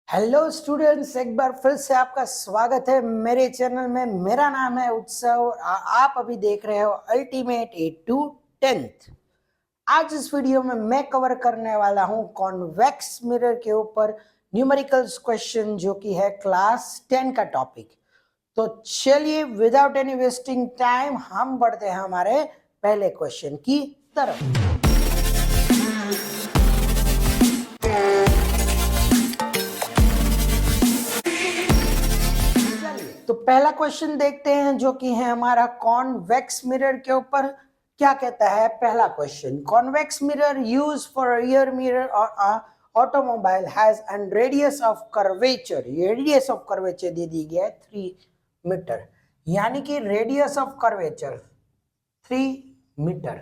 Hello students, एक बार फिर से आपका स्वागत है मेरे चैनल में। मेरा नाम है उत्सव और आप अभी देख रहे हो अल्टीमेट 8 to 10th। आज इस वीडियो में मैं कवर करने वाला हूं कॉन्वेक्स मिरर के ऊपर न्यूमेरिकल्स क्वेश्चन, जो कि है क्लास 10 का टॉपिक। तो चलिए विदाउट एनी वेस्टिंग टाइम हम बढ़ते हैं हमारे पहले क्वेश्चन की तरफ। तो पहला क्वेश्चन देखते हैं, जो कि है हमारा कॉन्वेक्स मिरर के ऊपर। क्या कहता है पहला question? Convex mirror use for rear mirror और automobile has an radius of curvature. Radius of curvature दे दी गया है 3 मीटर, यानी कि radius of curvature 3 metre.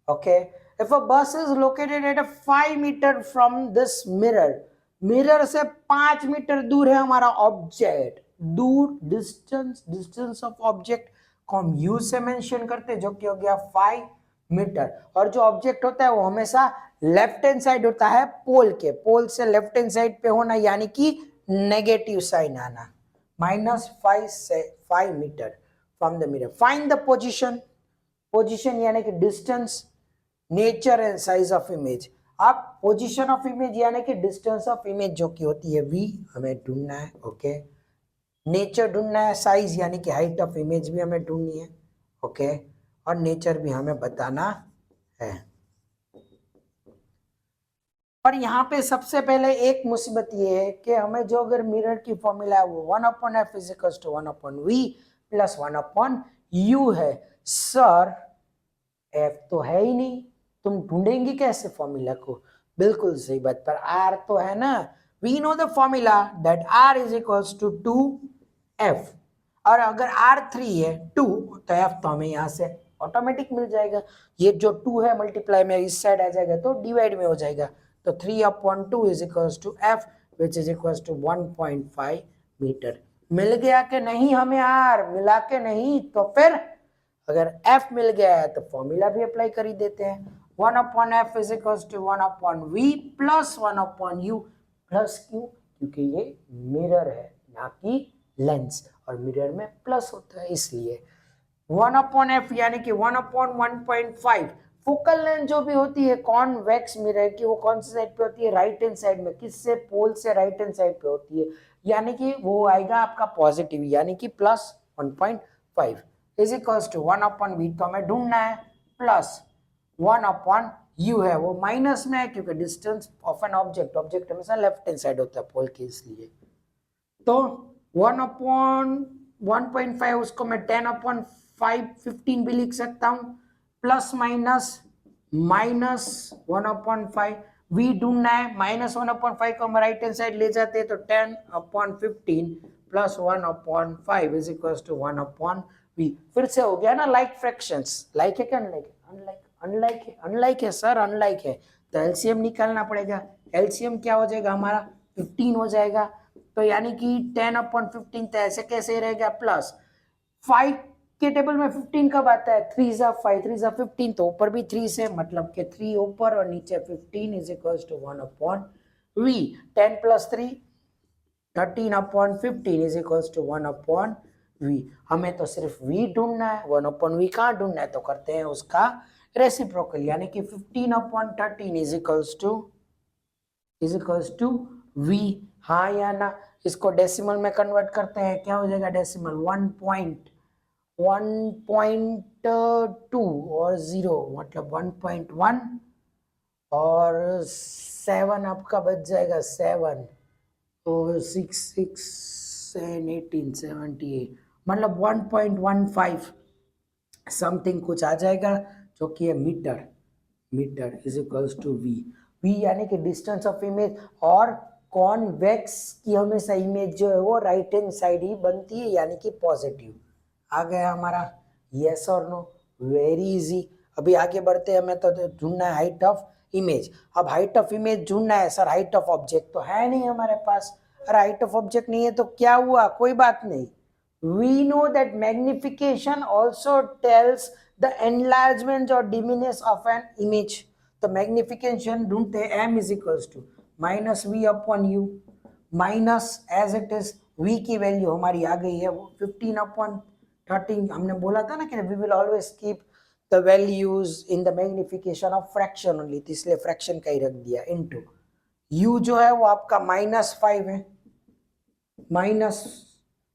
Okay, if a bus is located at 5 metre from this mirror, mirror से 5 metre दूर है हमारा ऑब्जेक्ट। दूर डिस्टेंस ऑफ ऑब्जेक्ट को हम यू से मेंशन करते हैं, जो कि हो गया 5 मीटर। और जो ऑब्जेक्ट होता है वो हमेशा लेफ्ट हैंड साइड होता है पोल के। पोल से लेफ्ट हैंड साइड पे होना, यानी कि नेगेटिव साइन आना। -5 से 5 metre from the mirror. Find the position. Position यानी कि distance, nature and size of image. आप पोजीशन ऑफ इमेज यानी कि डिस्टेंस ऑफ इमेज जो कि होती है वी, हमें ढूंढना है। ओके, नेचर ढूंढना है। साइज यानी कि हाइट ऑफ इमेज भी हमें ढूंढनी है। ओके, और नेचर भी हमें बताना है। पर यहाँ पे सबसे पहले एक मुसीबत ये है कि हमें जो अगर मिरर की फॉर्मूला है वो 1/f = 1/v + 1/u है। सर एफ तो है ही नहीं, तुम ढूंढेंगे कैसे फॉर्मूला को? बिल्कुल सही बात, पर आर तो है ना। We know the formula that R is equals to 2f। और अगर r3 है 2, तो f तो हमें यहाँ से ऑटोमेटिक मिल जाएगा। ये जो 2 है मल्टीप्लाई में इस साइड आ जाएगा तो डिवाइड में हो जाएगा। तो 3/2 is equals to f which is equals to 1.5 metre. मिल गया कि नहीं? हमें r मिला के नहीं, तो फिर अगर f मिल गया है तो फॉर्मूला भी अप्लाई कर ही देते हैं। 1/f is equals to 1/v + 1/u plus क्यों? क्योंकि ये मिरर है ना कि लेंस, और मिरर में प्लस होता है इसलिए। 1/f यानी कि 1/1.5। फोकल लेंथ जो भी होती है कॉन्वेक्स मिरर की, वो कौन सी साइड पे होती है? राइट हैंड साइड में। किससे? पोल से राइट हैंड साइड पे होती है, यानी कि वो आएगा आपका पॉजिटिव, यानी कि +1.5 इज इक्वल्स टू 1/v तो हमें ढूंढना है, प्लस 1/u है, वो माइनस में है क्योंकि distance of an object, object हमेशा लेफ्ट हैंड साइड होता है पोल के, इसलिए। तो 1/1.5 उसको मैं 10/5 15 भी लिख सकता हूँ, प्लस माइनस 1/5। v ढूंढना है, -1/5 को हम राइट हैंड साइड ले जाते हैं तो 10/15 + 1/5 इज इक्वल टू 1/v। फिर से हो गया ना लाइक फ्रैक्शंस। लाइक है क्या अनलाइक? अनलाइक है, अनलाइक है सर, अनलाइक है। तो एलसीएम निकालना पड़ेगा। एलसीएम क्या हो जाएगा हमारा? 15 हो जाएगा। तो यानी कि 10/15, तो ऐसे कैसे रहेगा? प्लस 5 के टेबल में 15 कब आता है? 3 × 5 3 × 15, तो ऊपर भी 3 से, मतलब कि 3 ऊपर और नीचे 15 is equal to 1/v। 10 + 3 13/15 is equal to 1/v। हमें तो सिर्फ v ढूंढना है, 1/v कहाँ ढूंढना है? तो करते हैं उसका रेसिप्रोकल, यानी कि 15/13 इज इक्वल्स टू v। हाँ या ना? इसको डेसिमल में कन्वर्ट करते हैं, क्या हो जाएगा डेसिमल? 1.2 और 0 मतलब 1.1 और 7 आपका बच जाएगा 7 और 6 6 and 18 78, मतलब 1.15 समथिंग कुछ आ जाएगा, जो कि है metre. Metre is equals to v। v यानी कि डिस्टेंस ऑफ इमेज, और कॉन्वेक्स की हमेशा इमेज जो है वो राइट हैंड साइड ही बनती है, यानी कि पॉजिटिव। आ गया हमारा यस और नो, वेरी इजी। अभी आगे बढ़ते हैं, हमें तो ढूंढना है हाइट ऑफ इमेज। अब हाइट ऑफ इमेज ढूंढना है सर, हाइट ऑफ ऑब्जेक्ट तो है नहीं हमारे पास। अरे हाइट ऑफ ऑब्जेक्ट नहीं है तो क्या हुआ? कोई बात नहीं। We know that magnification also tells the enlargement or diminish of an image. तो मैग्निफिकेशन ढूंढते हैं, m is equals to -v/u minus as it is v की वैल्यू हमारी आ गई है वो 15/13। हमने बोला था ना कि we will always keep the values in the magnification of fraction only, तो इसलिए फ्रैक्शन का ही रख दिया इनटू u जो है वो आपका -5 है, माइनस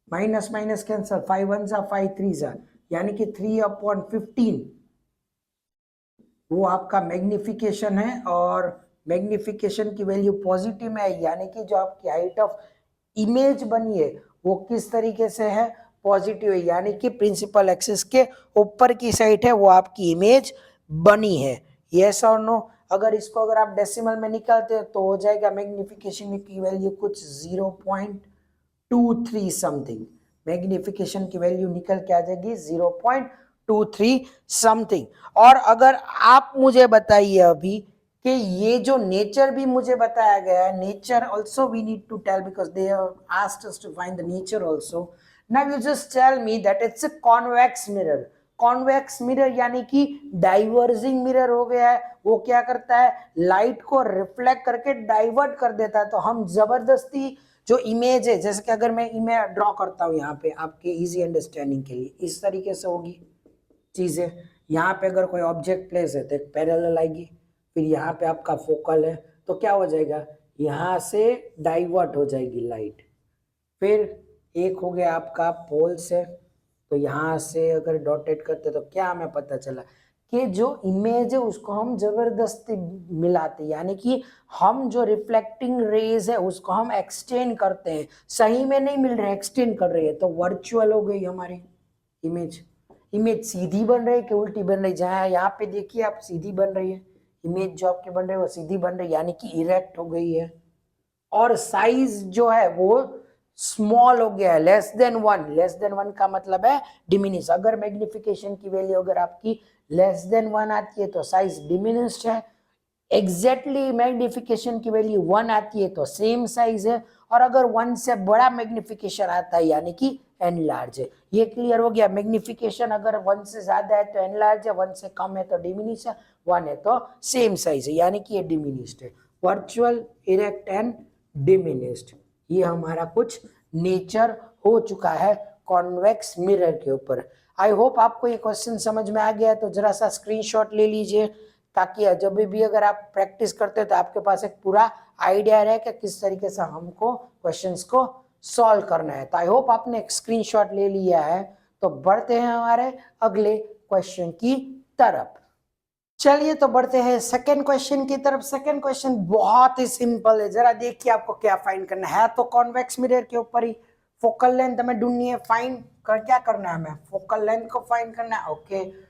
माइनस माइनस कैंसल, 5 1 जा 5 3 जा, यानी कि 3/15 वो आपका मैग्निफिकेशन है, और मैग्निफिकेशन की वैल्यू पॉजिटिव में है, यानी कि जो आपकी हाइट ऑफ इमेज बनी है वो किस तरीके से है, पॉजिटिव है, यानी कि प्रिंसिपल एक्सिस के ऊपर की साइड है वो आपकी इमेज बनी है। यस और नो? अगर इसको अगर आप डेसिमल में निकालते हो तो हो जाएगा मैग्निफिकेशन की वैल्यू कुछ 0.23 समथिंग, मैग्निफिकेशन की वैल्यू निकल के आ जाएगी 0.23 समथिंग। और अगर आप मुझे बताइए अभी कि ये जो नेचर भी मुझे बताया गया है, nature also we need to tell because they have asked us to find the nature also. Now you just tell me that it's a convex mirror. Convex mirror यानी कि डाइवर्जिंग मिरर हो गया है, वो क्या करता है, लाइट को रिफ्लेक्ट करके डाइवर्ट कर देता है। तो हम जबरदस्ती जो इमेज है, जैसे कि अगर मैं इमेज ड्रॉ करता हूँ यहाँ पे आपके इजी अंडरस्टैंडिंग के लिए, इस तरीके से होगी चीजें। यहाँ पे अगर कोई ऑब्जेक्ट प्लेस है तो एक पैरेलल आएगी, फिर यहाँ पे आपका फोकल है तो क्या हो जाएगा, यहाँ से डाइवर्ट हो जाएगी लाइट। फिर एक हो गया आपका पोल से, तो यहाँ से अगर डॉटेड करते तो क्या हमें पता चला कि जो इमेज है उसको हम जबरदस्ती मिलाते, यानी कि हम जो रिफ्लेक्टिंग रेज है उसको हम एक्सटेंड करते हैं, सही में नहीं मिल रहे, एक्सटेंड कर रही है, तो वर्चुअल हो गई हमारी इमेज। इमेज सीधी बन रही है कि उल्टी बन रही है, जहाँ यहाँ पे देखिए आप सीधी बन रही है इमेज, जो आपकी बन रही है वो सीधी बन रही है, यानी कि इरेक्ट हो गई है। और साइज जो है वो स्मॉल हो गया है, लेस देन 1। लेस देन 1 का मतलब है डिमिनिश। अगर मैग्निफिकेशन की वैल्यू अगर आपकी लेस देन 1 आती है तो साइज डिमिनिश्ड है, एग्जैक्टली मैग्निफिकेशन की वैल्यू 1 आती है तो सेम साइज है, और अगर 1 से बड़ा मैग्निफिकेशन आता है यानी कि एनलार्ज है। ये क्लियर हो गया? मैग्निफिकेशन अगर 1 से ज्यादा है तो एनलार्ज है, 1 से कम है तो डिमिनिश है, 1 है तो सेम साइज है, यानी कि ये डिमिनिश्ड है। वर्चुअल, इरेक्ट एंड डिमिनिश्ड, ये हमारा कुछ नेचर हो चुका है कॉन्वेक्स मिरर के ऊपर। आई होप आपको ये क्वेश्चन समझ में आ गया है, तो जरा सा स्क्रीनशॉट ले लीजिए, ताकि जब भी अगर आप प्रैक्टिस करते हो तो आपके पास एक पूरा आइडिया रहे कि किस तरीके से हमको क्वेश्चंस को सॉल्व करना है। तो आई होप आपने एक स्क्रीनशॉट ले लिया है। तो बढ़ते हैं हमारे अगले क्वेश्चन की तरफ। चलिए तो बढ़ते हैं सेकंड क्वेश्चन की तरफ। सेकंड क्वेश्चन बहुत ही सिंपल है, जरा देखिए आपको क्या फाइंड करना है। तो कॉन्वेक्स मिरर के ऊपर ही फोकल लेंथ हमें ढूंढनी है, फाइंड कर क्या करना है, हमें फोकल लेंथ को फाइंड करना है। Okay,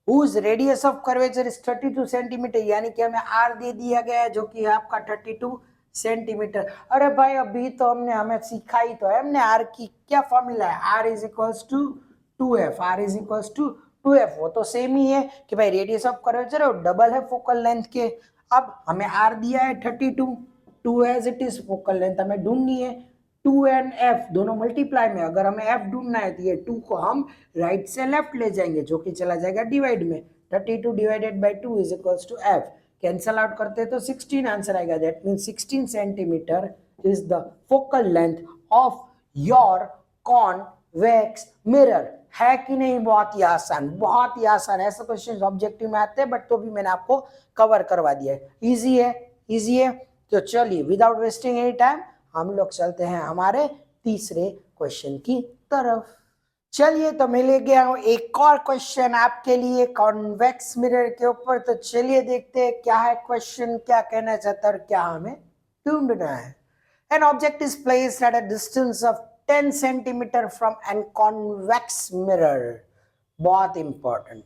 whose radius of curvature is 32 centimetre, यानी कि हमें r दे दिया गया है जो कि है आपका 32 सेंटीमीटर। अरे भाई अभी तो हमें सीखा ही तो है हमने r की क्या फॉर्मूला है, r is equals to 2f, r is equals to 2f। वो तो सेम ही है कि भाई रेडियस ऑफ कर्वेचर है डबल है फोकल लेंथ के। अब हमें r दिया है 32, 2 as it is, focal length हमें ढूंढनी है 2 एंड f दोनों मल्टीप्लाई में। अगर हमें f ढूंढना है तो ये 2 को हम राइट से लेफ्ट ले जाएंगे जो कि चला जाएगा डिवाइड में, 32 divided by 2 is equals to f। Cancel out करते हैं तो 16 आंसर आएगा। That means 16 centimetre is the focal length of your convex mirror. है कि नहीं? बहुत ही आसान, बहुत ही आसान। ऐसे क्वेश्चन ऑब्जेक्टिव में आते हैं बट तो भी मैंने आपको कवर करवा दिया है। इजी है, इजी है। तो चलिए विदाउट वेस्टिंग एनी टाइम हम लोग चलते हैं हमारे तीसरे क्वेश्चन की तरफ। चलिए तो मैं ले गया हूं एक और क्वेश्चन आपके लिए कॉन्वेक्स मिरर के ऊपर। तो चलिए देखते हैं क्या है क्वेश्चन, क्या कहना चाहता है और क्या हमें ढूंढना है। An object is placed at a distance of 10 centimeter from an convex mirror। बहुत इंपॉर्टेंट,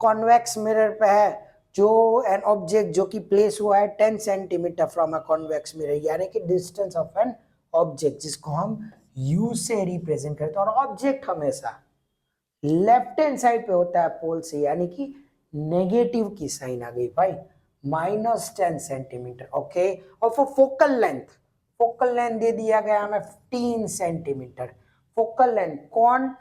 कॉन्वेक्स मिरर पे है जो एन ऑब्जेक्ट जो कि प्लेस हुआ है 10 centimetre from a convex mirror, यानी कि डिस्टेंस ऑफ एन ऑब्जेक्ट जिसको हम यू से रिप्रेजेंट करते हैं। और ऑब्जेक्ट हमेशा लेफ्ट हैंड साइड पे होता है पोल से, यानी कि नेगेटिव की साइन आ गई भाई, -10 सेंटीमीटर। ओके, और for focal length, focal length दे दिया गया हमें 15 सेंटीमीटर। फोकल लेंथ कौन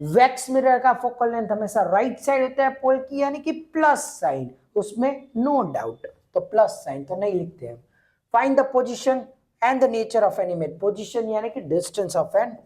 वैक्स मिरर का फोकल लेंथ हमेशा राइट साइड होता है पोल की, यानी कि प्लस साइन, उसमें नो डाउट। तो प्लस साइन तो नहीं लिखते हैं। Find the position and the nature of an image, position यानी कि डिस्टेंस ऑफ एन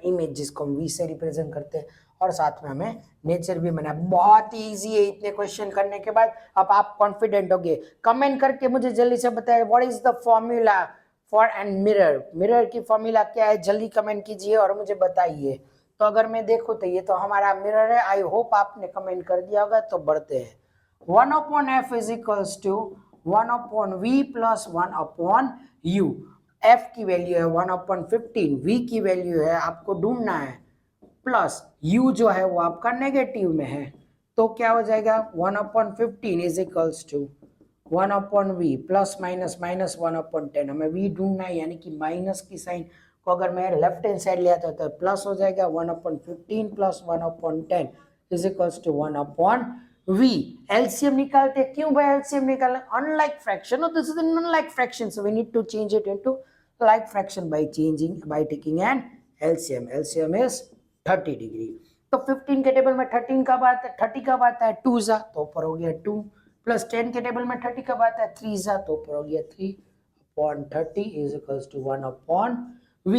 इमेज जिसको हम वी से रिप्रेजेंट करते हैं, और साथ में हमें नेचर भी बना। बहुत इजी है इतने क्वेश्चन करने के बाद। अब आप कॉन्फिडेंट हो गए, कमेंट करके मुझे जल्दी से बताइए what is the formula for an mirror, mirror की फॉर्मूला क्या है, जल्दी कमेंट कीजिए और मुझे बताइए। तो अगर मैं देखूं तो ये तो हमारा मिरर है, आई होप आपने कमेंट कर दिया होगा। तो बढ़ते हैं, 1/f is equals to 1/v plus 1/u। f की वैल्यू है 1/15, v की वैल्यू है आपको ढूंढना है, प्लस u जो है वो आपका नेगेटिव में है। तो क्या हो जाएगा 1/15 is equals to 1/v plus minus minus 1/10। हमें v ढूंढना है, यानी कि माइनस की साइन को अगर मैं लेफ्ट हैंड साइड ले आता तो प्लस हो जाएगा 1/15 plus 1/10 is equals to 1/v। LCM निकालते, क्यों भाई एलसीएम निकालना, unlike fraction, this is an unlike fraction, so we need to change it into like fraction by taking an LCM. LCM is 30 degree. तो 15 के table में 13 कब आता है, 30 कब आता है, 2 जा तो ऊपर हो गया 2, प्लस 10 के टेबल में 30 कब आता है, 3 जा तो ऊपर हो गया 3/30 इज इक्वल्स टू 1/v।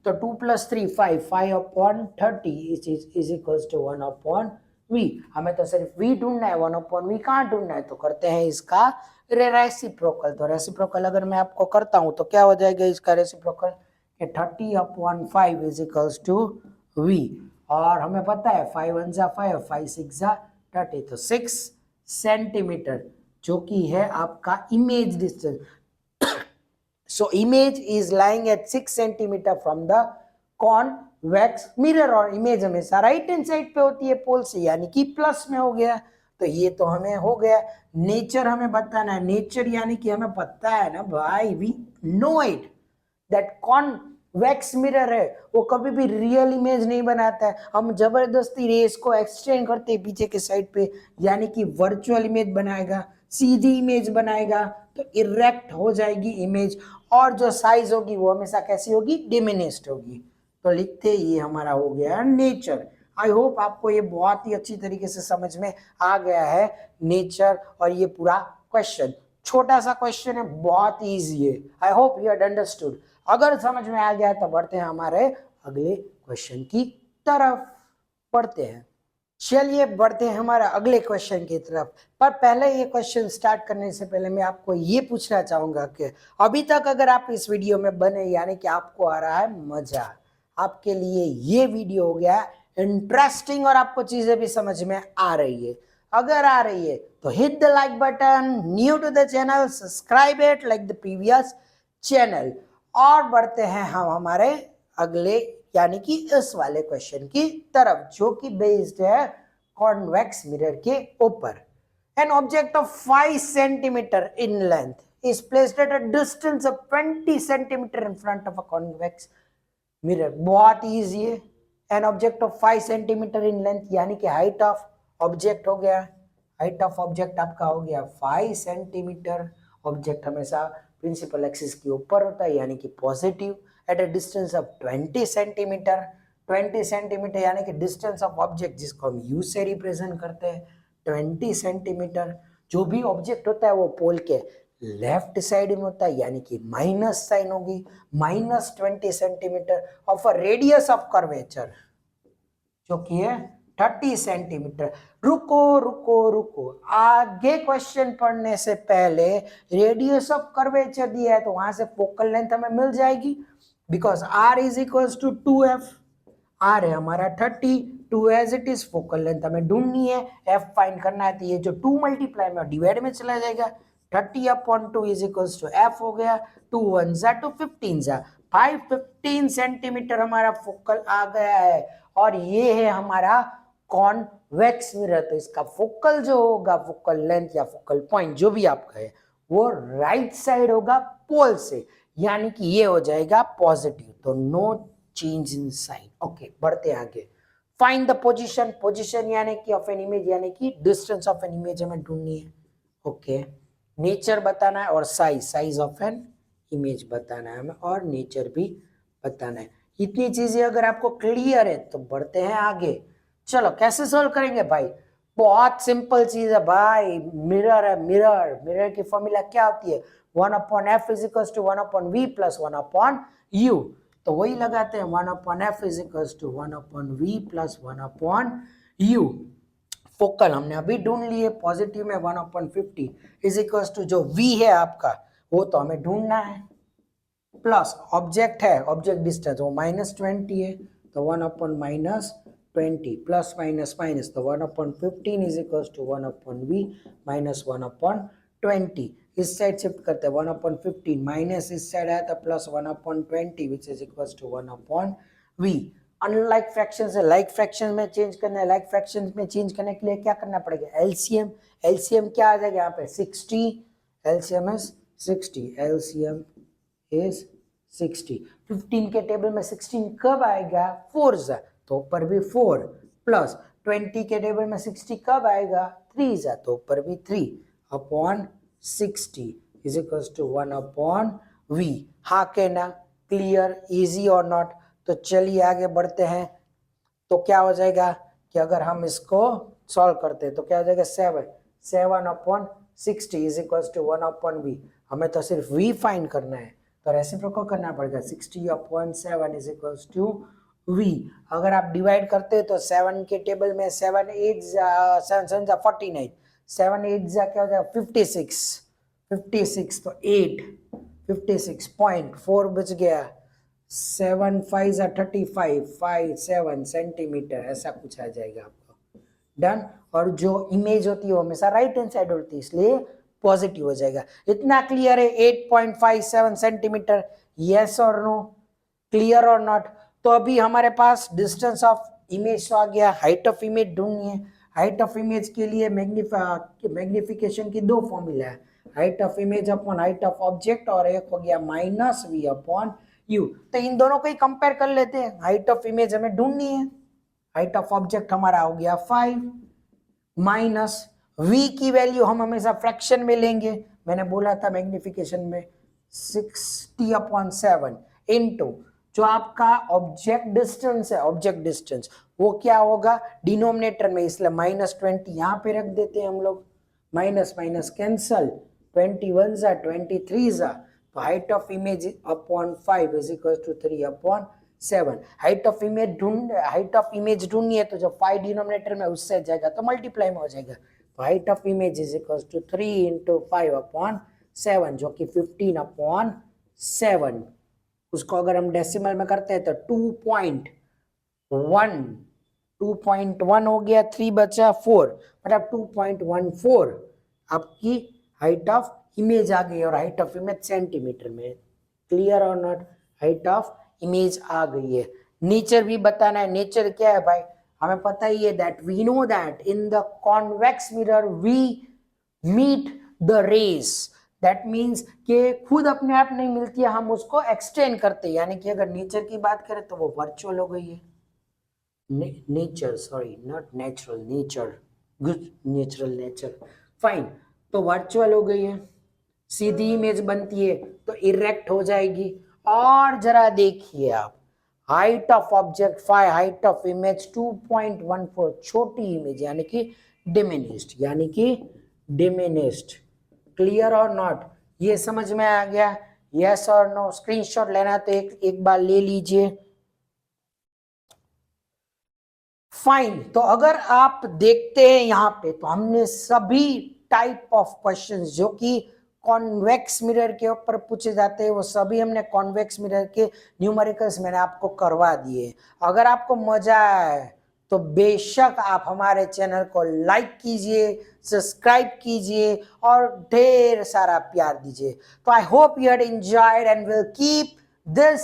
तो 2 plus 3 5/30 is equals to 1/v। हमें तो सिर्फ v ढूंढना है, 1/v कहाँ ढूंढना है, तो करते हैं इसका रेसिप्रोकल। तो रेसिप्रोकल अगर मैं आपको करता हूं तो क्या हो जाएगा इसका reciprocal, 30/5 is equals to v। और हमें पता है 5 1 जा 5, 5 6 जा 30, तो 6 सेंटीमीटर जो कि है आपका image distance. So image is lying at 6 centimetre from the convex mirror, और इमेज हमेशा राइट हैंड साइड पे होती है पोल से, यानी कि प्लस में हो गया। तो ये तो हमें हो गया। नेचर हमें बताना है, नेचर यानी कि हमें पता है ना भाई, we know it that convex mirror है वो कभी भी रियल इमेज नहीं बनाता है। हम जबरदस्ती रेस को एक्सटेंड करते हैं पीछे के साइड पे, यानी कि वर्चुअल इमेज बनाएगा, सीधी इमेज बनाएगा तो इरेक्ट हो जाएगी इमेज, और जो साइज होगी वो हमेशा कैसी होगी, डिमिनिश्ड होगी। तो लिखते ये हमारा हो गया नेचर। आई होप आपको ये बहुत ही अच्छी तरीके से समझ में आ गया है नेचर, और ये पूरा क्वेश्चन छोटा सा क्वेश्चन है, बहुत इजी है। I hope you had understood. अगर समझ में आ गया तो बढ़ते हैं हमारे अगले क्वेश्चन की तरफ। पढ़ते हैं, चलिए बढ़ते हैं हमारे अगले क्वेश्चन की तरफ। पर पहले ये क्वेश्चन स्टार्ट करने से पहले मैं आपको ये पूछना चाहूंगा कि अभी तक अगर आप इस वीडियो में बने, यानी कि आपको आ रहा है मजा, आपके लिए ये वीडियो हो गया इंटरेस्टिंग और आपको चीजें भी समझ में आ रही है। अगर आ रही है तो hit the like button, new to the channel subscribe it like the previous channel. और बढ़ते हैं हम हमारे अगले यानी कि इस वाले क्वेश्चन की तरफ, जो कि बेस्ड है कॉन्वेक्स मिरर के ऊपर। An object of 5 centimetre in length is placed at a distance of 20 centimetre in front of a convex mirror. बहुत इजी है। An object of 5 centimetre in length, यानी कि हाइट ऑफ ऑब्जेक्ट हो गया, height of object आपका हो गया 5 centimetre. Object हमेशा प्रिंसिपल एक्सिस के ऊपर होता है, यानी कि positive, at a distance of 20 centimetre. 20 centimetre यानी कि डिस्टेंस ऑफ ऑब्जेक्ट जिसको हम यू से रिप्रेजेंट करते हैं, 20 सेंटीमीटर। जो भी ऑब्जेक्ट होता है वो पोल के लेफ्ट साइड में होता है, यानी कि माइनस साइन होगी, -20 centimetre of a radius of curvature जो कि है 30 सेंटीमीटर। रुको रुको रुको, आगे क्वेश्चन पढ़ने से पहले रेडियस ऑफ कर्वेचर दिया है तो वहां से फोकल लेंथ हमें मिल जाएगी, because r is equals to 2f। r है हमारा 30, 2 as it is, focal length हमें ढूंढनी है, f फाइंड करना है, तो ये जो 2 मल्टीप्लाई में डिवाइड में चला जाएगा, 30/2 इज इक्वल्स टू f हो गया, 2 1 जा तो 15 जा, 15 सेंटीमीटर हमारा फोकल आ गया है। और ये है हमारा कॉन्वेक्स मिरर। तो इसका फोकल जो होगा, फोकल लेंथ या फोकल पॉइंट जो भी आप कहे, वो राइट साइड होगा पोल से, यानी कि ये हो जाएगा पॉजिटिव। तो no change in sign. Okay, बढ़ते हैं आगे। फाइंड द पोजीशन, पोजीशन यानी कि ऑफ एन इमेज, यानी कि डिस्टेंस ऑफ एन इमेज हमें ढूंढनी है। ओके, नेचर बताना है और size, size of an image बताना है हमें, और नेचर भी बताना है। इतनी चीजें अगर आपको क्लियर है तो बढ़ते हैं आगे। चलो कैसे सोल्व करेंगे भाई, बहुत सिंपल चीज है भाई, मिरर है, मिरर, मिरर की फॉर्मूला क्या होती है, 1/f is equal to 1/v plus 1/u। तो वही लगाते हैं, 1/f is equal to 1/v plus 1/u। Focal हमने अभी ढूंढ लिए, पॉजिटिव में 1/50 इज इक्वल टू जो v है आपका वो तो हमें ढूंढना है, प्लस ऑब्जेक्ट है, ऑब्जेक्ट डिस्टेंस वो -20 है तो 1/-20 प्लस माइनस माइनस तो 1/15 is equal to 1/v minus 1/20। इस साइड शिफ्ट करते हैं, 1/15 माइनस इस साइड आया तो plus 1/20 which is equal to 1/v। Unlike fraction से लाइक फ्रैक्शन में चेंज करना है, लाइक फ्रैक्शन में चेंज करने के लिए क्या करना पड़ेगा, एलसीएम। एलसीएम क्या आ जाएगा यहाँ पे 60, एलसीएम इज 60, एलसीएम इज 60। 15 के टेबल में 16 कब आएगा, 4 जा तो ऊपर भी 4, प्लस 20 के टेबल में 60 कब आएगा, 3 जा तो ऊपर भी 3 upon 60 is equal to 1/v। हाँ के ना, क्लियर, इजी और नॉट। तो चलिए आगे बढ़ते हैं। तो क्या हो जाएगा कि अगर हम इसको सॉल्व करते हैं तो क्या हो जाएगा, 7/60 इज इक्वल टू 1/v। हमें तो सिर्फ v फाइंड करना है तो रेसिप्रोकल करना पड़ेगा, 60/7 इज इक्वल टू v। अगर आप डिवाइड करते हैं तो 7 के टेबल में 7 8 7 जा 49, 7 8 जा क्या हो जाएगा 56, 56 तो 8, 56.4 बच गया, 7 5 जा 35, 5 7 सेंटीमीटर ऐसा कुछ आ जाएगा आपको। डन। और जो इमेज होती है वो हमेशा राइट हैंड साइड होती है इसलिए पॉजिटिव हो जाएगा। इतना क्लियर है, 8.57 सेंटीमीटर, यस और नो, क्लियर और नॉट। तो अभी हमारे पास डिस्टेंस ऑफ इमेज आ गया, हाइट ऑफ इमेज ढूंढनी है। हाइट ऑफ इमेज के लिए मैग्निफिकेशन की दो फॉर्मूला है, height of image upon height of object, और एक हो गया -v अपॉन u। तो इन दोनों को ही कंपेयर कर लेते हैं। हाइट ऑफ इमेज हमें ढूंढनी है, हाइट ऑफ ऑब्जेक्ट हमारा हो गया 5, माइनस v की वैल्यू हम हमेशा फ्रैक्शन में लेंगे, मैंने बोला था मैग्निफिकेशन में 60/7 इनटू जो आपका ऑब्जेक्ट डिस्टेंस है, ऑब्जेक्ट डिस्टेंस वो क्या होगा डिनोमिनेटर में, इसलिए -20 यहाँ पे रख देते हैं हम लोग, माइनस माइनस कैंसल, 21 जा 23 जा, तो height of image upon 5 is equal to 3/7। Height of image ढूंढनी है तो जब 5 डिनोमिनेटर में उससे जाएगा तो मल्टीप्लाई में हो जाएगा, तो height of image is equal to 3 × 5/7 जो कि 15/7। उसको अगर हम डेसिमल में करते हैं तो 2.1 हो गया, 3 बचा 4, मतलब 2.14 आपकी हाइट ऑफ इमेज आ गई, और हाइट ऑफ इमेज सेंटीमीटर में। क्लियर और नॉट, हाइट ऑफ इमेज आ गई है। नेचर भी बताना है, नेचर क्या है भाई, हमें पता ही है that we know that in the convex mirror we meet the rays, that means कि खुद अपने आप नहीं मिलती है, हम उसको एक्सटेंड करते हैं। यानी कि अगर नेचर की बात करें तो वो वर्चुअल हो गई है, nature, sorry not natural, nature, good, natural, nature, fine. तो वर्चुअल हो गई है, सीधी इमेज बनती है तो इरेक्ट हो जाएगी। और जरा देखिए आप, height of object 5, height of image 2.14, छोटी इमेज यानी कि डिमिनिश्ड, यानी कि डिमिनिश्ड। क्लियर और नॉट, ये समझ में आ गया, यस और नो। स्क्रीनशॉट लेना तो एक बार ले लीजिए। फाइन। तो अगर आप देखते हैं यहाँ पे तो हमने सभी टाइप ऑफ क्वेश्चंस जो कि कॉन्वेक्स मिरर के ऊपर पूछे जाते हैं वो सभी हमने कॉन्वेक्स मिरर के न्यूमेरिकल्स मैंने आपको करवा दिए। अगर आपको मजा आए तो बेशक आप हमारे चैनल को लाइक कीजिए, सब्सक्राइब कीजिए और ढेर सारा प्यार दीजिए। तो I hope you had enjoyed and will keep this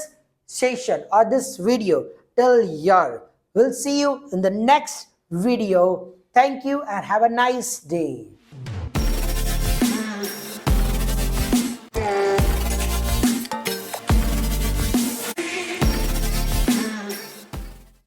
session or this video till here. We'll see you in the next video. Thank you and have a nice day.